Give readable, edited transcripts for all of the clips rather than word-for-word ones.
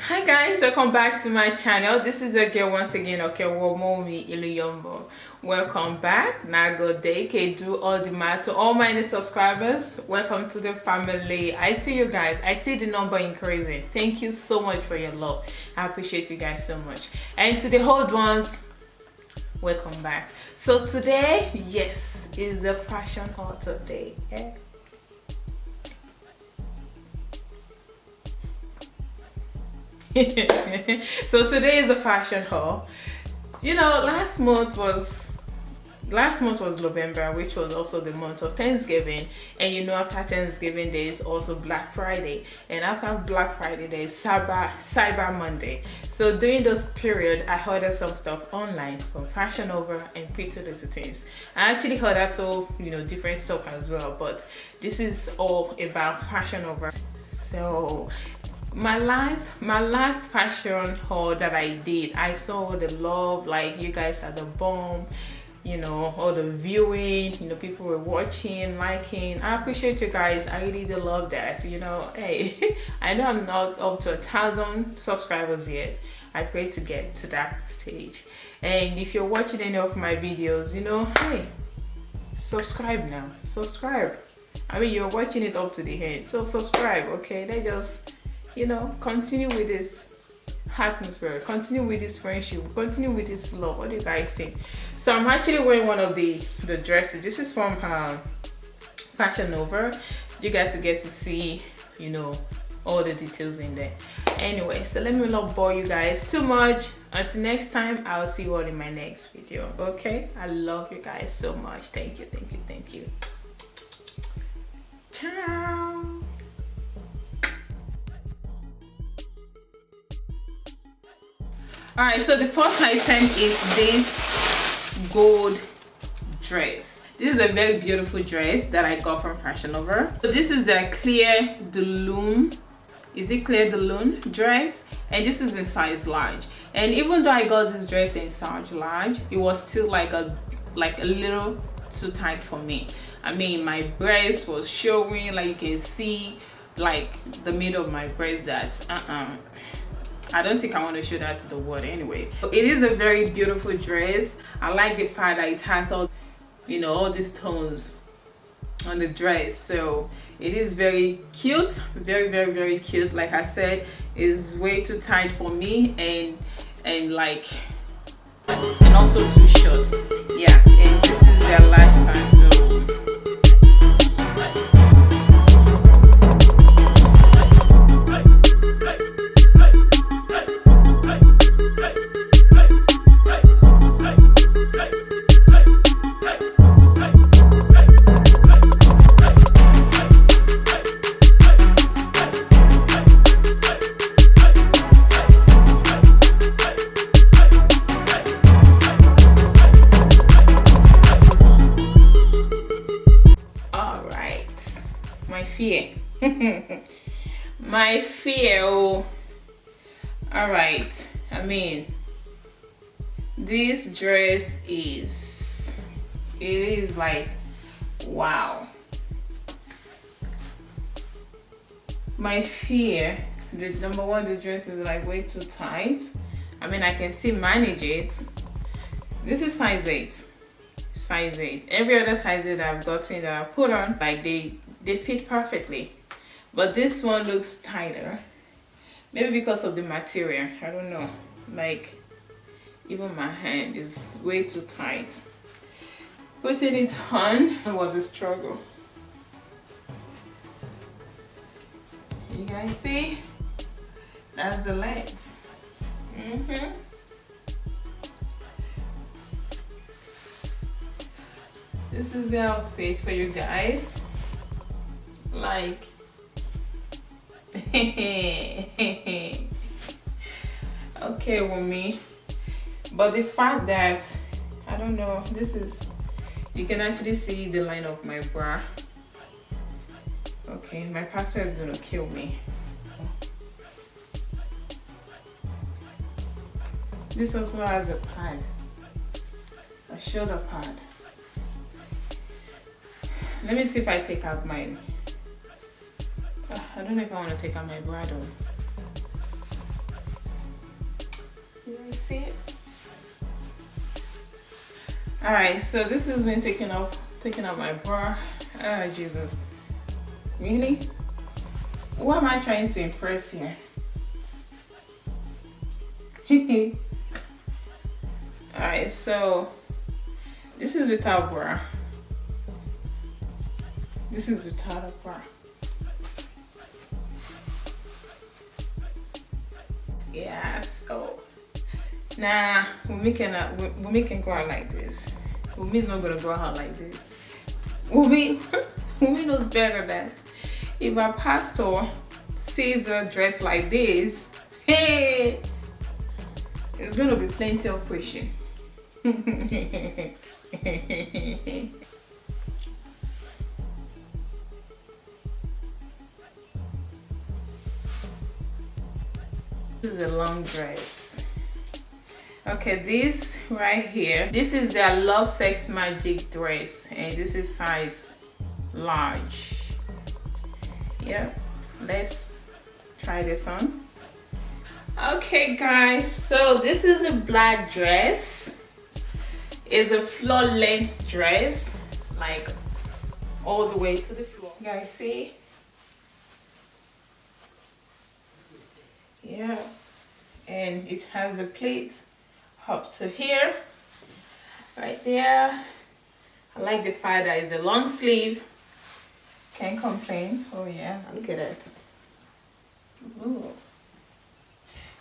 Hi guys, welcome back to my channel. This is your girl once again, Okewomomi Iluyombo. Welcome back. Nagode Kedu all the matter. All my new subscribers, welcome to the family. I see you guys. I see the number increasing. Thank you so much for your love. I appreciate you guys so much. And to the old ones, welcome back. So today, yes, is the fashion haul day. Yeah? So today is the fashion haul. You know, last month was November, which was also the month of Thanksgiving, and you know, after Thanksgiving there is also Black Friday, and after Black Friday there is Cyber Monday. So during those period I ordered some stuff online from Fashion Nova and Pretty Little Things. I actually ordered different stuff as well, but this is all about Fashion Nova. So my last fashion haul that I did, I saw the love, like you guys had the bomb, you know, all the viewing, you know, people were watching, liking. I appreciate you guys. I really do love that. You know, hey, I know I'm not up to 1,000 subscribers yet. I pray to get to that stage. And if you're watching any of my videos, you know, hey, subscribe now. Subscribe. I mean, you're watching it up to the end, so subscribe. Okay, they just, you know, continue with this atmosphere, continue with this friendship, continue with this love. What do you guys think? So I'm actually wearing one of the dresses. This is from Fashion Nova. You guys will get to see, you know, all the details in there. Anyway, so let me not bore you guys too much. Until next time, I'll see you all in my next video. Okay, I love you guys so much. Thank you, thank you, thank you. Ciao. All right, so the first item is this gold dress. This is a very beautiful dress that I got from Fashion Nova. So this is a Clair de Lune. Is it Clair de Lune dress? And this is in size large. And even though I got this dress in size large, it was still like a little too tight for me. I mean, my breast was showing, like you can see, like the middle of my breast. That I don't think I want to show that to the world anyway. It is a very beautiful dress. I like the fact that it has all, you know, all these tones on the dress. So it is very cute, very, very, very cute. Like I said, it's way too tight for me, and also too short. Yeah, and this is their large size. So my fear. Oh, all right. I mean, this dress is like, wow. My fear, the number one, the dress is like way too tight. I mean, I can still manage it. This is size 8. Size 8. Every other size 8 I've gotten that I put on, like they fit perfectly. But this one looks tighter. Maybe because of the material. I don't know. Like, even my hand is way too tight. Putting it on was a struggle. You guys see? That's the legs. This is the outfit for you guys. Like, okay, Wumi. But the fact that, I don't know, this is, you can actually see the line of my bra. Okay, my pastor is gonna kill me. This also has a pad, a shoulder pad. Let me see if I take out mine. I don't know if I want to take out my bra though. see it? All right, so this has been taking off my bra. Oh Jesus, really? Who am I trying to impress here? All right, so this is without bra. This is without a bra. Yeah, so nah, we can go out like this. Wumi's not gonna go out like this. Wumi knows better than if a pastor sees her dressed like this, hey, there's gonna be plenty of pushing. This is a long dress. Okay, this right here, this is their Love Sex Magic dress, and this is size large. Yeah, let's try this on. Okay guys, so this is a black dress. It's a floor length dress, like all the way to the floor. You guys see? Yeah, and it has a pleat up to here, right there. I like the fact that it's a long sleeve. Can't complain. Oh yeah, look at that. Ooh.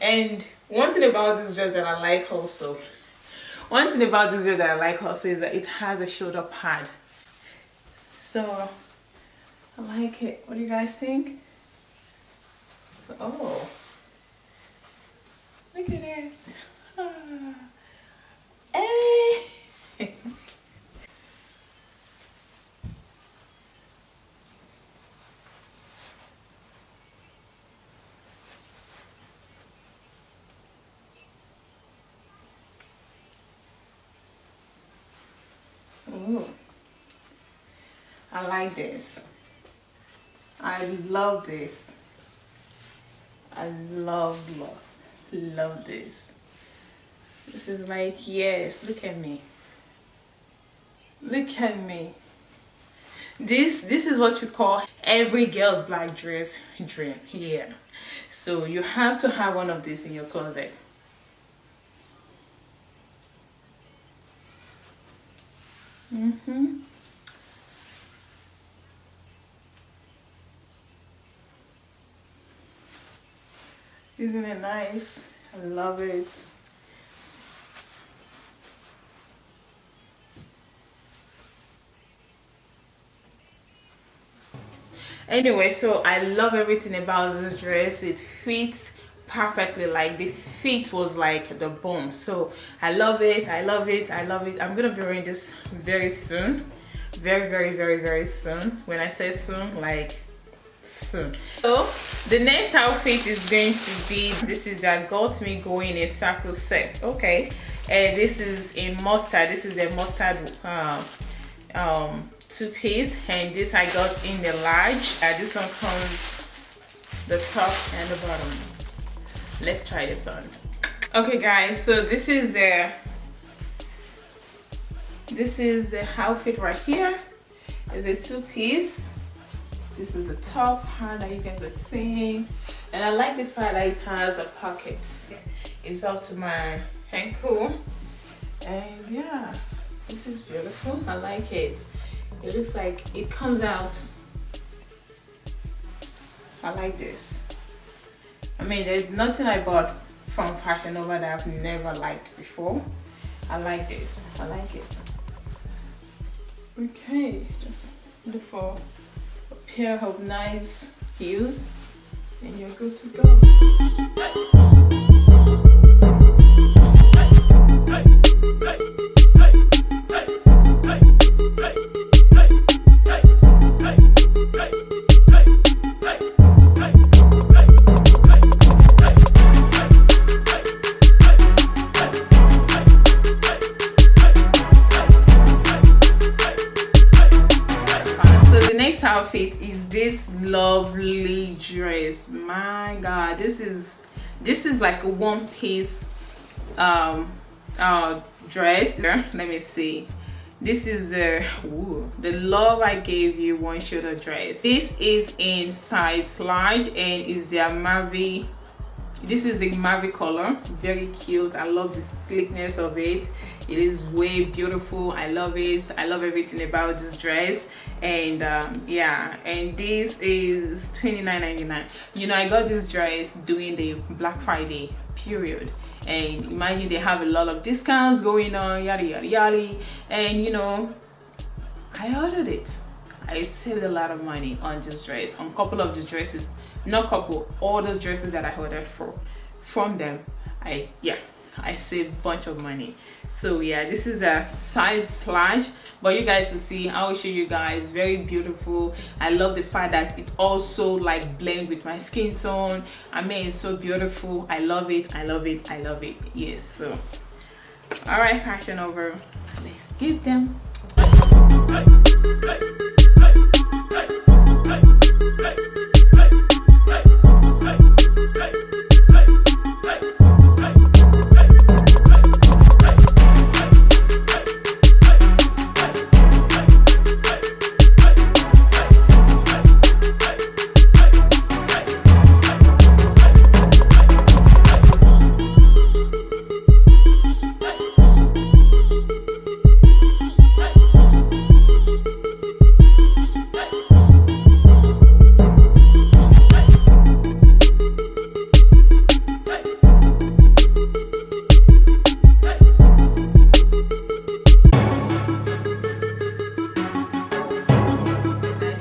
And one thing about this dress that I like also, is that it has a shoulder pad. So I like it. What do you guys think? Oh, look at it. Ah. Hey. Ooh. I like this. I love this. I love this. This is like, yes, look at me. Look at me. This is what you call every girl's black dress dream. Yeah. So you have to have one of these in your closet. Isn't it nice? I love it. Anyway, so I love everything about this dress. It fits perfectly. Like the fit was like the bomb. So I love it. I love it. I love it. I'm gonna be wearing this very soon. Very soon. When I say soon, like soon. So the next outfit is going to be, this is that got me going, a circle set. Okay, and this is in mustard. This is a mustard two-piece, and this I got in the large. This one comes the top and the bottom. Let's try this on. Okay guys, so this is the outfit right here. It's a two-piece. This is the top part that you guys are seeing, and I like the fact that it has a pocket. It's up to my ankle, and yeah, this is beautiful. I like it. It looks like it comes out. I like this. I mean, there's nothing I bought from Fashion Nova that I've never liked before. I like this. I like it. Okay, just look for a pair of nice heels and you're good to go. Outfit is this lovely dress. My god, this is like a one-piece dress. Let me see. This is the Love I Gave You one shoulder dress. This is in size large and is the Mavi. This is the Mavi color. Very cute. I love the sleekness of it. It is way beautiful. I love it. I love everything about this dress. And yeah, and this is $29.99. You know, I got this dress during the Black Friday period, and imagine they have a lot of discounts going on, yada yada yada. And you know, I ordered it. I saved a lot of money on this dress, on a couple of the dresses, not couple, all those dresses that I ordered from them. I saved a bunch of money. So yeah, this is a size large, but you guys will see. I will show you guys. Very beautiful. I love the fact that it also like blend with my skin tone. I mean, it's so beautiful. I love it. I love it. I love it. Yes. So all right, fashion over. Let's give them.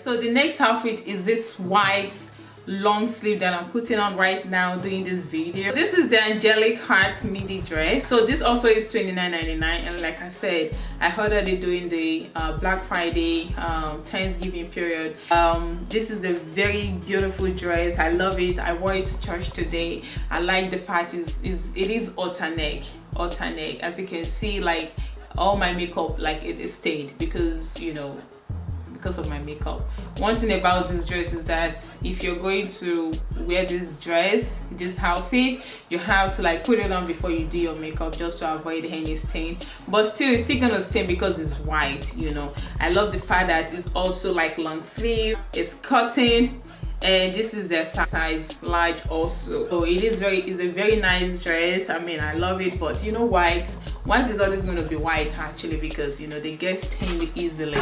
So the next outfit is this white long sleeve that I'm putting on right now doing this video. This is the Angelic Heart midi dress. So this also is $29.99, and like I said, I ordered it during the Black Friday Thanksgiving period. This is a very beautiful dress. I love it. I wore it to church today. I like the fact it is alter neck. As you can see, like all my makeup, like it is stayed because, you know, because of my makeup. One thing about this dress is that if you're going to wear this dress, this outfit, you have to like put it on before you do your makeup just to avoid any stain. But still, it's still gonna stain because it's white, you know. I love the fact that it's also like long sleeve, it's cotton, and this is the size large also. So it's a very nice dress. I mean, I love it, but you know, white is always going to be white actually, because you know they get stained easily.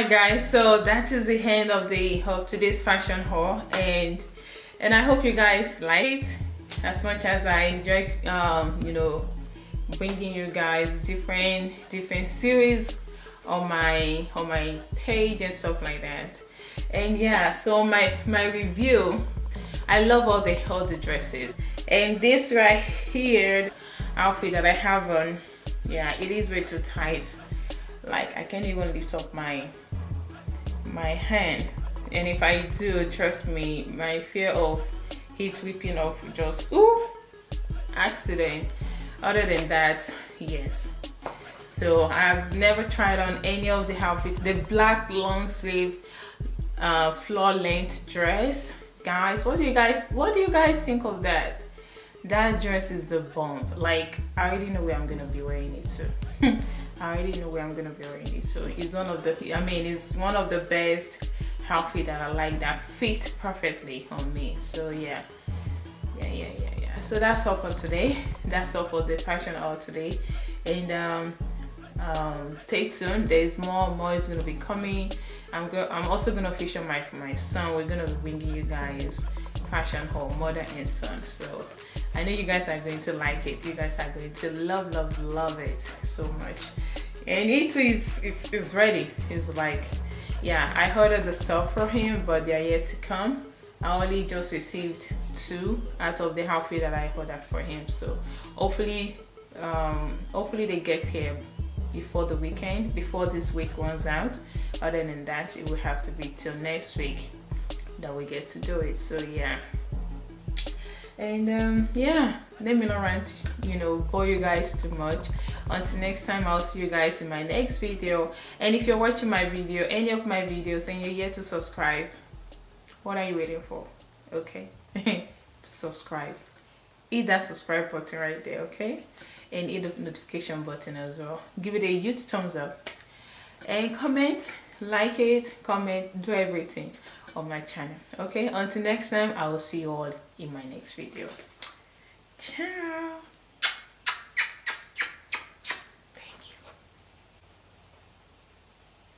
Guys, so that is the end of today's fashion haul, and I hope you guys like it as much as I enjoy you know, bringing you guys different series on my page and stuff like that. And yeah, so my review, I love all the dresses, and this right here outfit that I have on, yeah, it is way too tight. Like I can't even lift up my hand, and if I do, trust me, my fear of it whipping off just accident. Other than that, yes. So I've never tried on any of the outfits. The black long sleeve floor length dress, guys, what do you guys think of that? That dress is the bomb. Like I already know where I'm gonna be wearing it to. I already know where I'm gonna be wearing it. So it's one of the best outfit that I like, that fit perfectly on me. So yeah. So that's all for today. That's all for the fashion haul today. And stay tuned. There's more is gonna be coming. I'm also gonna feature my son. We're gonna be bringing you guys fashion haul, mother and son. So I know you guys are going to like it. You guys are going to love it so much. And he too is ready. He's like, yeah, I ordered the stuff for him, but they're yet to come. I only just received 2 out of the outfit that I ordered for him. So hopefully they get here before the weekend, before this week runs out. Other than that, it will have to be till next week that we get to do it. So yeah. And yeah, let me not rant, bore you guys too much. Until next time, I'll see you guys in my next video. And if you're watching my video, any of my videos, and you're yet to subscribe, what are you waiting for? Okay. Subscribe. Hit that subscribe button right there, okay? And hit the notification button as well. Give it a huge thumbs up. And comment, like it, comment, do everything on my channel. Okay, until next time, I will see you all in my next video. Ciao.